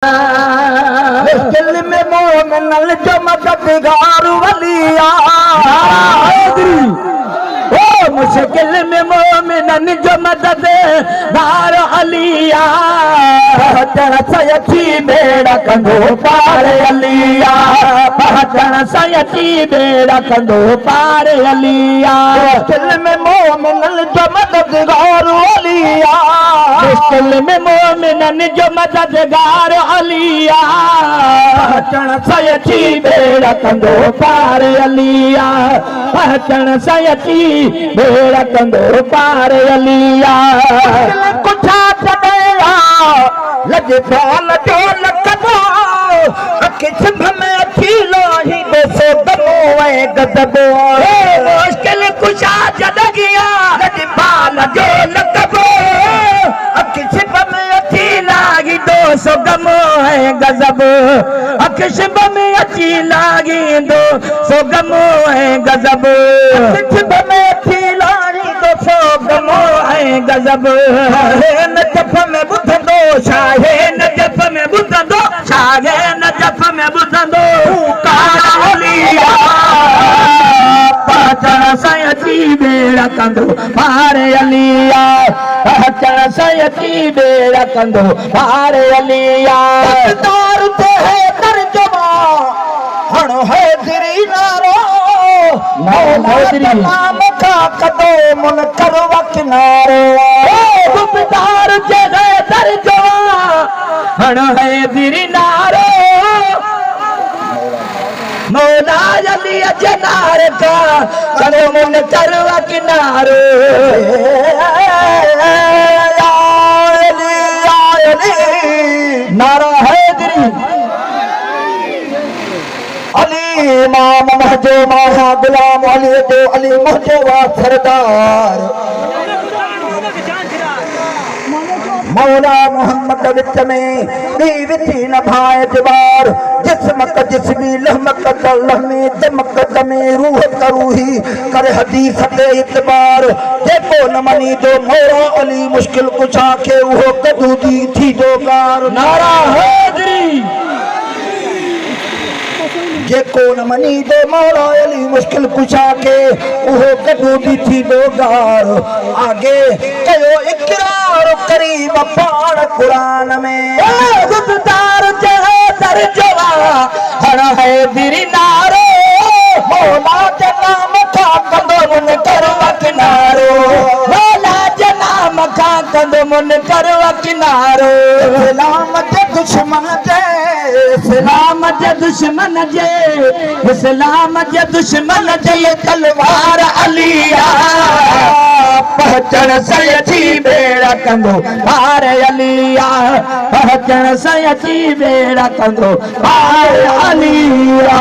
दिल में मोमिन जो मददगार वलिया ओ मुश्किल में मोमिन जो मददगार अलिया पहचण सयची बेड़ा कंदो पार अलिया पहचण सयची बेड़ा कंदो पार अलिया दिल में मोमिन जो मददगार अलिया मुश्किल में मोमिन जो मददगार अलिया पहचण सयची बेड़ा कंदो पार अलिया पहचण सयची बेड़ा कंदो पार अलिया कुछा चढ़ेया लज पाल जो लकदो किस्म में अखीलो ही दोसो दमो है गदबो मुश्किल कुछा चढ़ गया लज पाल जो लकदो किस्म में अखीला ही दोसो गमो है गजब किस्म में अखीला ही दोसो गमो है गजब किस्म में अखीला ही दोसो गमो है गजब नजफ में बुधंदो शाहे नजफ में बुधंदो शाहे नजफ में बुधंदो कालिया पहचण सयची बेड़ा कंदो पार अलिया पहचण सयची बेड़ा कंदो पार अलिया तार ते है तर्जुमा हण है दिरी नारो नाम का कदो मुनकर व किनारो गुप्तार ते है तर्जुमा हण है दिरी नारो मौला अली अजनार का कदो मुनकर व किनारो नारा हैदरी अली इमाम महजो माहा गुलाम अली जो अली महजो वा सरदार मौला मोहम्मद विच में विथी न भाए दीवार जिस्मक जिस्मी लहमक लहमी दमक दमे रूह करूही कर हदीस ते इतबार जेको न मनी जो मौला अली मुश्किल कुछा के वो कदू दी थी जो कार नारा हैदरी जेको न मनी जो मौला अली मुश्किल कुछा के वो कदू दी थी जो गार आगे कयो इकरार करीब पाण कुरान में गुप्तार जहे तर्जुमा हण है दिरी नारो मौला के नाम का कंदो मुनकर व किनारो मौला के नाम का कंदो मुनकर व किनारो इस्लाम के दुश्मन जे इस्लाम के दुश्मन जे इस्लाम के दुश्मन जे तलवार अलिया पहचण सयची बेड़ा कंदो पार अलिया पहचण सयची बेड़ा कंदो पार अलिया।